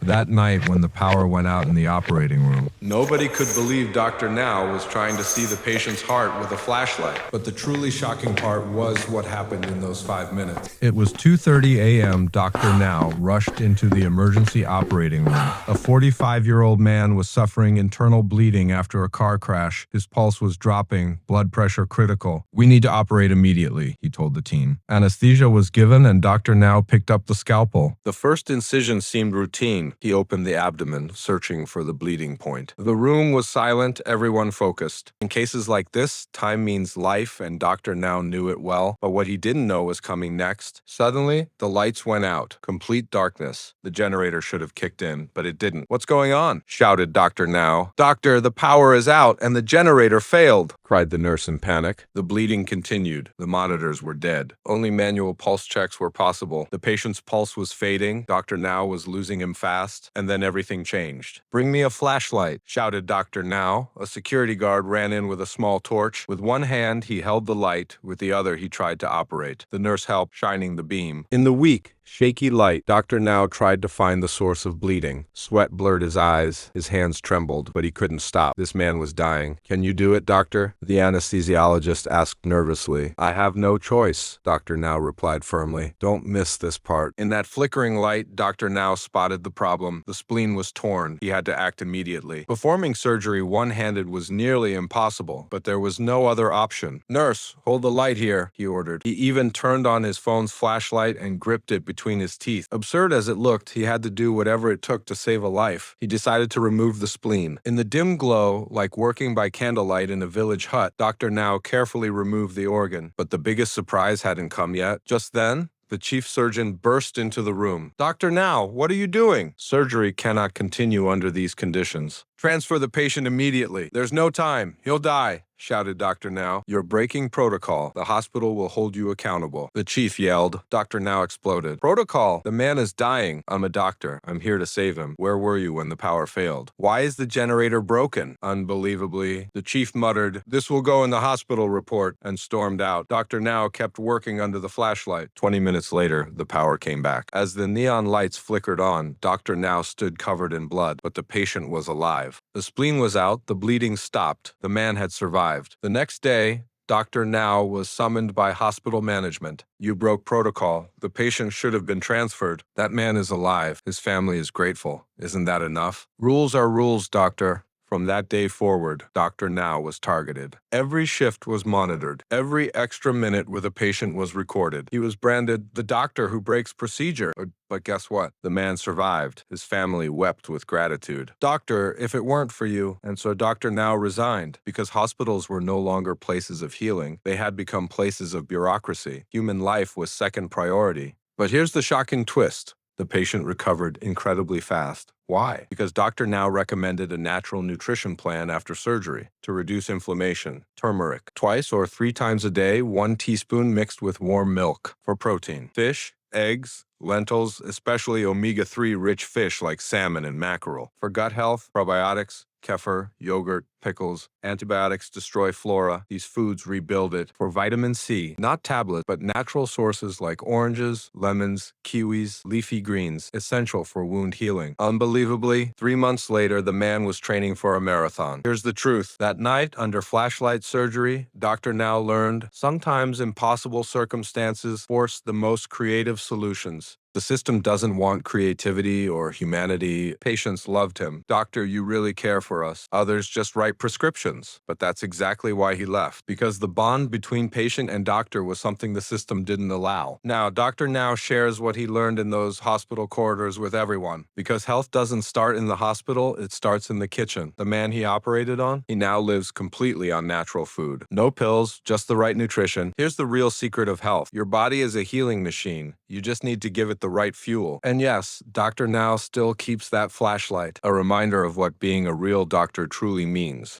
That night, when the power went out in the operating room, Nobody could believe Dr. Now was trying to see the patient's heart with a flashlight. But the truly shocking part was what happened in those 5 minutes. it was 2:30 a.m. Dr. Now rushed into the emergency operating room. A 45-year-old man was suffering internal bleeding after a car crash. His pulse was dropping, blood pressure critical. "We need to operate immediately," he told the team. Anesthesia was given and Dr. Now picked up the scalpel. The first incision seemed routine. He opened the abdomen, searching for the bleeding point. The room was silent, everyone focused. In cases like this, time means life, and Dr. Now knew it well. But what he didn't know was coming next. Suddenly, the lights went out. Complete darkness. The generator should have kicked in, but it didn't. "What's going on?" shouted Dr. Now. "Doctor, the power is out, and the generator failed," cried the nurse in panic. The bleeding continued. The monitors were dead. Only manual pulse checks were possible. The patient's pulse was fading. Dr. Now was losing him fast, and then everything changed. "Bring me a flashlight," shouted Dr. Now. A security guard ran in with a small torch. With one hand, he held the light. With the other, he tried to operate. The nurse helped, shining the beam. In the weak, shaky light, Dr. Now tried to find the source of bleeding. Sweat blurred his eyes. His hands trembled, but he couldn't stop. This man was dying. "Can you do it, doctor?" the anesthesiologist asked nervously. "I have no choice," Dr. Now replied firmly. "Don't miss this part." In that flickering light, Dr. Now spotted the problem. The spleen was torn. He had to act immediately. Performing surgery one-handed was nearly impossible, but there was no other option. "Nurse, hold the light here," he ordered. He even turned on his phone's flashlight and gripped it between his teeth. Absurd as it looked, he had to do whatever it took to save a life. He decided to remove the spleen. In the dim glow, like working by candlelight in a village hut, Dr. Now carefully removed the organ. But the biggest surprise hadn't come yet. Just then, the chief surgeon burst into the room. "Dr. Now, what are you doing?" "Surgery cannot continue under these conditions. Transfer the patient immediately. There's no time. He'll die," shouted Dr. Now. "You're breaking protocol. The hospital will hold you accountable." The chief yelled. Dr. Now exploded. "Protocol? The man is dying. I'm a doctor. I'm here to save him. Where were you when the power failed? Why is the generator broken?" Unbelievably, the chief muttered, "This will go in the hospital report," and stormed out. Dr. Now kept working under the flashlight. 20 minutes later, the power came back. As the neon lights flickered on, Dr. Now stood covered in blood, but the patient was alive. The spleen was out, the bleeding stopped. The man had survived. The next day, Dr. Now was summoned by hospital management. "You broke protocol. The patient should have been transferred. That man is alive. His family is grateful. Isn't that enough?" "Rules are rules, doctor." From that day forward, Dr. Now was targeted. Every shift was monitored. Every extra minute with a patient was recorded. He was branded the doctor who breaks procedure. But guess what? The man survived. His family wept with gratitude. "Doctor, if it weren't for you." And so Dr. Now resigned, because hospitals were no longer places of healing. They had become places of bureaucracy. Human life was second priority. But here's the shocking twist. The patient recovered incredibly fast. Why? Because Dr. Now recommended a natural nutrition plan after surgery to reduce inflammation. Turmeric. Twice or 3 times a day, 1 teaspoon mixed with warm milk. For protein. Fish, eggs, lentils, especially omega-3 rich fish like salmon and mackerel. For gut health, probiotics, kefir, yogurt, pickles. Antibiotics destroy flora. These foods rebuild it. For vitamin C, not tablets, but natural sources like oranges, lemons, kiwis, leafy greens, essential for wound healing. Unbelievably, 3 months later, the man was training for a marathon. Here's the truth. That night, under flashlight surgery, Dr. Now learned sometimes impossible circumstances force the most creative solutions. The system doesn't want creativity or humanity. Patients loved him. "Doctor, you really care for us." Others just write prescriptions. But that's exactly why he left, because the bond between patient and doctor was something the system didn't allow. Now, Dr. Now shares what he learned in those hospital corridors with everyone. Because health doesn't start in the hospital, it starts in the kitchen. The man he operated on, he now lives completely on natural food. No pills, just the right nutrition. Here's the real secret of health. Your body is a healing machine. You just need to give it the right fuel. And yes, Dr. Now still keeps that flashlight, a reminder of what being a real doctor truly means.